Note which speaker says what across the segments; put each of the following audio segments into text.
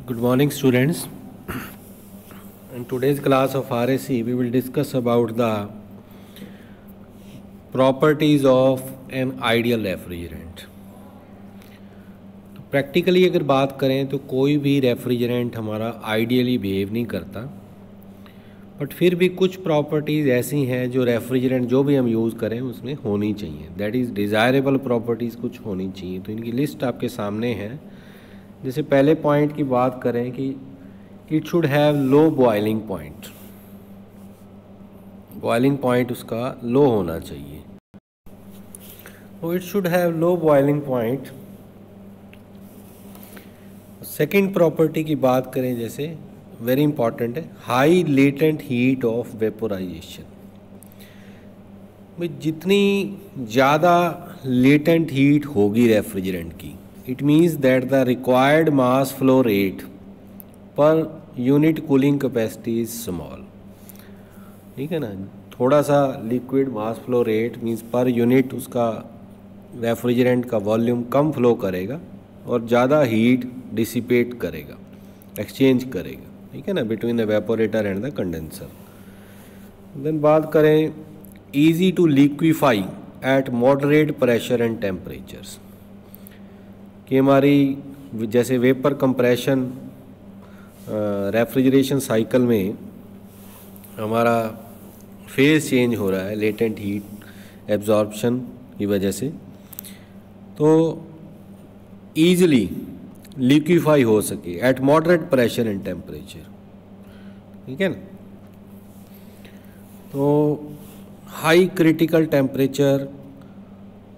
Speaker 1: Good morning, students. In today's class of RAC, we will discuss about the properties of an ideal refrigerant. तो practically अगर बात करें तो कोई भी रेफ्रिजरेंट हमारा आइडियली बिहेव नहीं करता, बट फिर भी कुछ प्रॉपर्टीज़ ऐसी हैं जो रेफ्रिजरेंट जो भी हम यूज़ करें उसमें होनी चाहिए, दैट इज़ डिज़ायरेबल प्रॉपर्टीज़ कुछ होनी चाहिए। तो इनकी लिस्ट आपके सामने है। जैसे पहले पॉइंट की बात करें कि it should have low boiling point, boiling point उसका लो होना चाहिए। तो it should have low boiling point. Second property की बात करें, जैसे वेरी इंपॉर्टेंट है, high latent heat of vaporisation. भाई जितनी ज़्यादा लेटेंट हीट होगी रेफ्रिजरेंट की, it means that the required mass flow rate per unit cooling capacity is small. ठीक है ना, थोड़ा सा liquid mass flow rate means per unit उसका रेफ्रिजरेंट का वॉल्यूम कम फ्लो करेगा और ज़्यादा हीट डिसिपेट करेगा, एक्सचेंज करेगा। ठीक है ना, between the evaporator and the condenser. Then बात करें easy to liquefy at moderate pressure and temperatures, कि हमारी जैसे वेपर कंप्रेशन रेफ्रिजरेशन साइकिल में हमारा फेज चेंज हो रहा है लेटेंट हीट एब्जॉर्प्शन की वजह से, तो ईजिली लिक्विफाई हो सके at moderate pressure and temperature. ठीक है ना, तो high critical temperature,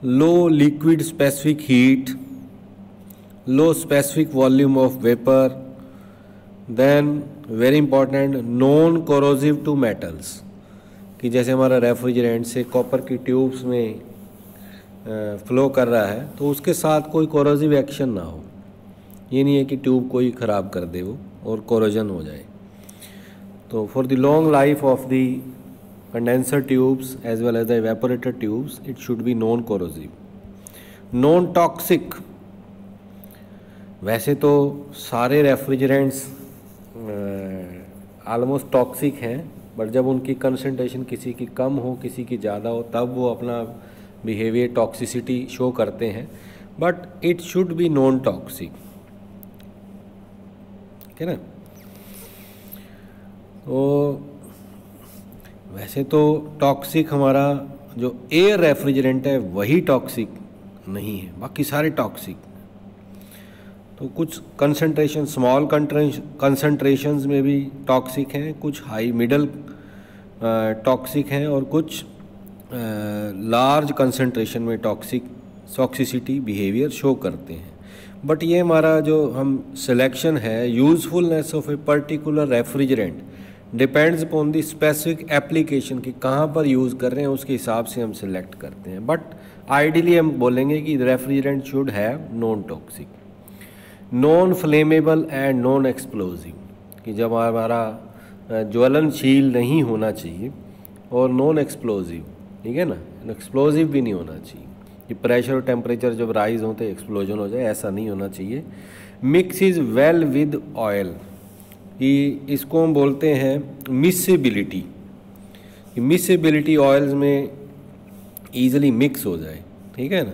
Speaker 1: low liquid specific heat, low specific volume of vapour, then very important non corrosive to metals, कि जैसे हमारा रेफ्रिजरेंट से कॉपर की ट्यूब्स में फ्लो कर रहा है तो उसके साथ कोई कोरोसिव एक्शन ना हो। ये नहीं है कि ट्यूब कोई ख़राब कर दे वो और कोरोजन हो जाए। तो for the long life of the condenser tubes as well as the evaporator tubes it should be non corrosive, non toxic. वैसे तो सारे रेफ्रिजरेंट्स आलमोस्ट टॉक्सिक हैं, बट जब उनकी कंसंट्रेशन किसी की कम हो किसी की ज़्यादा हो तब वो अपना बिहेवियर टॉक्सिसिटी शो करते हैं, but it should be non toxic. ठीक है ना, तो वैसे तो टॉक्सिक हमारा जो एयर रेफ्रिजरेंट है वही टॉक्सिक नहीं है, बाकी सारे टॉक्सिक। तो कुछ कंसंट्रेशन स्मॉल कंसंट्रेशंस में भी टॉक्सिक हैं, कुछ हाई मिडल टॉक्सिक हैं और कुछ लार्ज कंसंट्रेशन में टॉक्सिसिटी बिहेवियर शो करते हैं। बट ये हमारा जो हम सिलेक्शन है, usefulness of a particular refrigerant depends upon the specific application, कि कहाँ पर यूज़ कर रहे हैं उसके हिसाब से हम सिलेक्ट करते हैं। बट आइडियली हम बोलेंगे कि refrigerant should have non toxic, non flammable and non explosive, कि जब हमारा ज्वलनशील नहीं होना चाहिए, और नॉन एक्सप्लोजिव। ठीक है ना, एक्सप्लोजिव भी नहीं होना चाहिए कि प्रेशर और टेम्परेचर जब राइज होते हैं एक्सप्लोजन हो जाए, ऐसा नहीं होना चाहिए। Mix is well with oil, कि इसको हम बोलते हैं मिसेबिलिटी, कि मिसेबिलिटी ऑयल्स में ईजिली मिक्स हो जाए। ठीक है ना,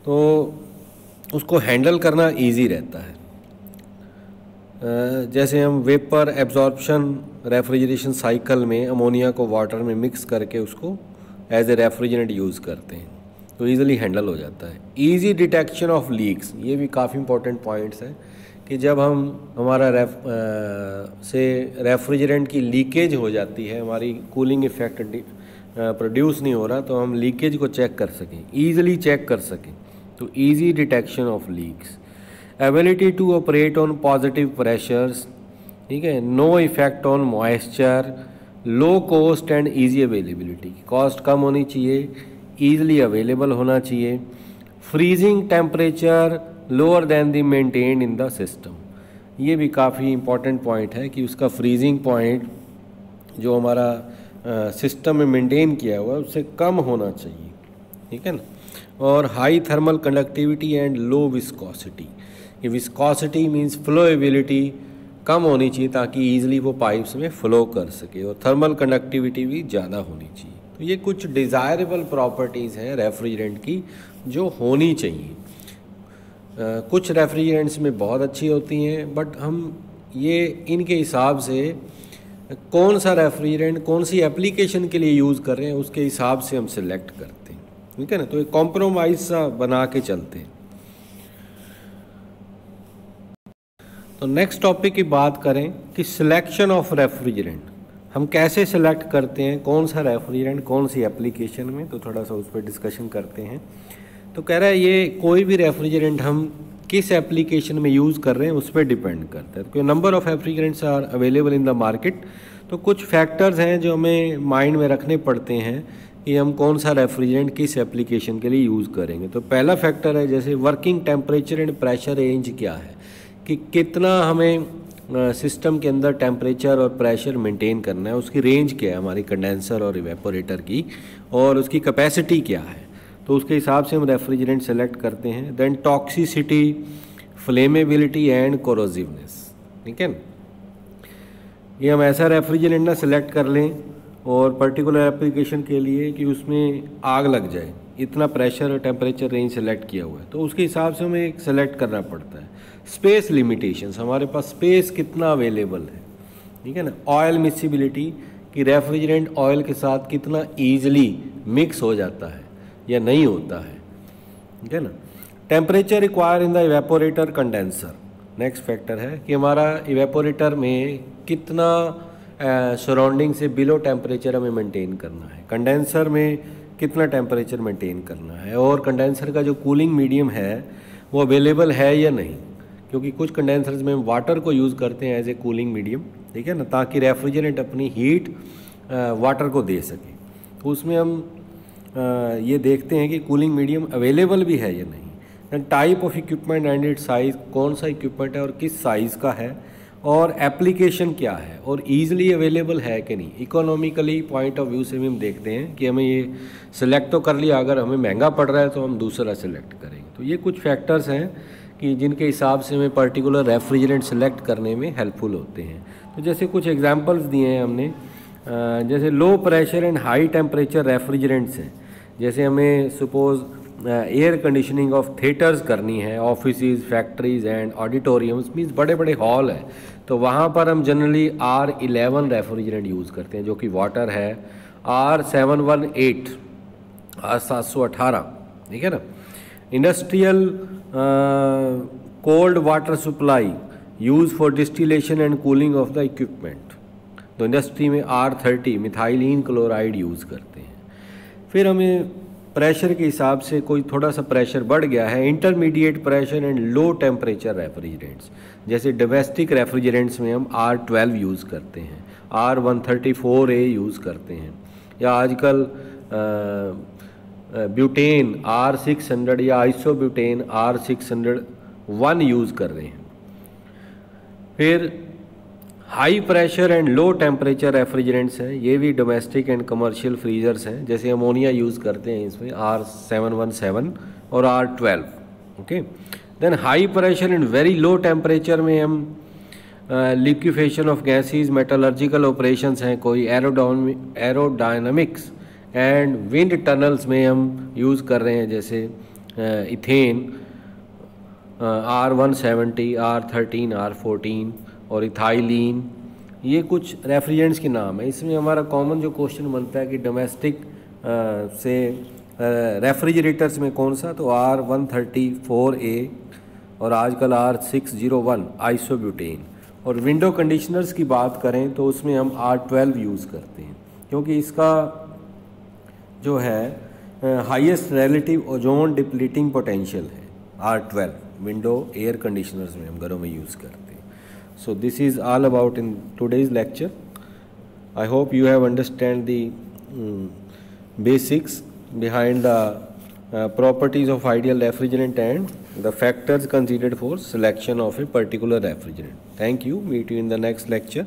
Speaker 1: तो उसको हैंडल करना इजी रहता है। जैसे हम वेपर एब्जॉर्प्शन रेफ्रिजरेशन साइकिल में अमोनिया को वाटर में मिक्स करके उसको एज ए रेफ्रिजरेंट यूज़ करते हैं, तो ईज़िली हैंडल हो जाता है। ईजी डिटेक्शन ऑफ लीक्स, ये भी काफ़ी इंपॉर्टेंट पॉइंट्स हैं, कि जब हम हमारा रेफ्रिजरेंट की लीकेज हो जाती है, हमारी कूलिंग इफेक्ट प्रोड्यूस नहीं हो रहा, तो हम लीकेज को चेक कर सकें, ईजिली चेक कर सकें। तो easy detection of leaks, ability to operate on positive pressures. ठीक है, no effect on moisture, low cost and easy availability, cost कम होनी चाहिए, ईजिली अवेलेबल होना चाहिए। Freezing temperature lower than the maintained in the system, ये भी काफ़ी इंपॉर्टेंट पॉइंट है कि उसका फ्रीजिंग पॉइंट जो हमारा सिस्टम में मेंटेन किया हुआ है उससे कम होना चाहिए। ठीक है ना, और high thermal conductivity and low viscosity, कि विस्कोसिटी मीन्स फ्लोएबिलिटी कम होनी चाहिए ताकि ईजिली वो पाइप्स में फ़्लो कर सके, और थर्मल कंडक्टिविटी भी ज़्यादा होनी चाहिए। तो ये कुछ डिज़ायरेबल प्रॉपर्टीज़ हैं रेफ्रिजरेंट की जो होनी चाहिए। कुछ रेफ्रिजरेंट्स में बहुत अच्छी होती हैं, बट हम ये इनके हिसाब से कौन सा रेफ्रिजरेंट कौन सी एप्लीकेशन के लिए यूज़ कर रहे हैं उसके हिसाब से हम सिलेक्ट करते हैं, ठीक है ना। तो एक कॉम्प्रोमाइज़ सा बना के चलते हैं। तो नेक्स्ट टॉपिक की बात करें कि सिलेक्शन ऑफ रेफ्रिजरेंट, हम कैसे सिलेक्ट करते हैं कौन सा रेफ्रिजरेंट कौन सी एप्लीकेशन में, तो थोड़ा सा उस पर डिस्कशन करते हैं। तो कह रहा है ये कोई भी रेफ्रिजरेंट हम किस एप्लीकेशन में यूज़ कर रहे हैं उस पर डिपेंड करता है। क्योंकि number of refrigerants are available in the market, तो कुछ फैक्टर्स हैं जो हमें माइंड में रखने पड़ते हैं कि हम कौन सा रेफ्रिजरेंट किस एप्लीकेशन के लिए यूज़ करेंगे। तो पहला फैक्टर है जैसे working temperature and pressure range क्या है, कि कितना हमें सिस्टम के अंदर टेम्परेचर और प्रेशर मेंटेन करना है, उसकी रेंज क्या है हमारी कंडेंसर और इवेपोरेटर की, और उसकी कैपेसिटी क्या है। तो उसके हिसाब से हम रेफ्रिजरेंट सेलेक्ट करते हैं। देन टॉक्सिसिटी, फ्लेमेबिलिटी एंड कोरोसिवनेस, ठीक है। ये हम ऐसा रेफ्रिजरेंट ना सिलेक्ट कर लें और पर्टिकुलर एप्लीकेशन के लिए कि उसमें आग लग जाए, इतना प्रेशर और टेम्परेचर रेंज सेलेक्ट किया हुआ है, तो उसके हिसाब से हमें एक सेलेक्ट करना पड़ता है। स्पेस लिमिटेशंस, हमारे पास स्पेस कितना अवेलेबल है, ठीक है ना। ऑयल मिक्सिबिलिटी, कि रेफ्रिजरेंट ऑयल के साथ कितना ईजिली मिक्स हो जाता है या नहीं होता है, ठीक है ना। Temperature require in the evaporator condenser, next factor है कि हमारा इवेपोरेटर में कितना सराउंडिंग से बिलो टेम्परेचर हमें मेंटेन करना है, कंडेंसर में कितना टेम्परेचर मेंटेन करना है, और कंडेंसर का जो कूलिंग मीडियम है वो अवेलेबल है या नहीं, क्योंकि कुछ कंडेंसर्स में हम वाटर को यूज़ करते हैं एज ए कूलिंग मीडियम, ठीक है ना, ताकि रेफ्रिजरेंट अपनी हीट वाटर को दे सके। तो उसमें हम ये देखते हैं कि कूलिंग मीडियम अवेलेबल भी है या नहीं। Then type of equipment and it size, कौन सा इक्विपमेंट है और किस साइज़ का है, और एप्लीकेशन क्या है, और ईजिली अवेलेबल है कि नहीं। इकोनॉमिकली पॉइंट ऑफ व्यू से भी हम देखते हैं कि हमें ये सिलेक्ट तो कर लिया, अगर हमें महंगा पड़ रहा है तो हम दूसरा सिलेक्ट करेंगे। तो ये कुछ फैक्टर्स हैं कि जिनके हिसाब से हमें पर्टिकुलर रेफ्रिजरेंट सेलेक्ट करने में हेल्पफुल होते हैं। तो जैसे कुछ एग्जांपल्स दिए हैं हमने, जैसे low pressure and high temperature refrigerants हैं, जैसे हमें suppose air conditioning of theatres करनी है, offices, factories and auditoriums, means बड़े बड़े हॉल है, तो वहाँ पर हम जनरली R11 रेफ्रिजरेंट यूज़ करते हैं जो कि वाटर है, R718, R718, ठीक है ना। Industrial cold water supply use for distillation and cooling of the equipment, तो इंडस्ट्री में R30 मिथाइलिन क्लोराइड यूज़ करते हैं। फिर हमें प्रेशर के हिसाब से कोई थोड़ा सा प्रेशर बढ़ गया है, intermediate pressure and low temperature refrigerants, जैसे डोमेस्टिक रेफ्रिजरेंट्स में हम R12 यूज़ करते हैं, R134A यूज़ करते हैं, या आजकल ब्यूटेन R600 या आइसोब्यूटेन R601 यूज़ कर रहे हैं। फिर high pressure and low temperature refrigerants हैं, ये भी डोमेस्टिक एंड कमर्शियल फ्रीजर्स हैं, जैसे अमोनिया यूज़ करते हैं इसमें R717 और R12, okay. Then high pressure and very low temperature में हम liquefaction of gases, metallurgical operations हैं, कोई एरोडायनामिक्स एंड विंड टनल्स में हम यूज़ कर रहे हैं, जैसे इथेन R170, R13, R14 और इथाइलिन। ये कुछ रेफ्रिजरेंट्स के नाम है। इसमें हमारा कॉमन जो क्वेश्चन बनता है कि डोमेस्टिक से रेफ्रिजरेटर्स में कौन सा, तो R134A और आजकल R601 आइसोब्यूटेन। और विंडो कंडीशनर्स की बात करें तो उसमें हम R12 यूज़ करते हैं, क्योंकि इसका जो है highest relative ozone depleting potential है R12, विंडो एयर कंडीशनर्स में हम घरों में यूज़ करते हैं। So this is all about in today's lecture. I hope you have understand the basics behind the properties of ideal refrigerant and the factors considered for selection of a particular refrigerant. Thank you. Meet you in the next lecture.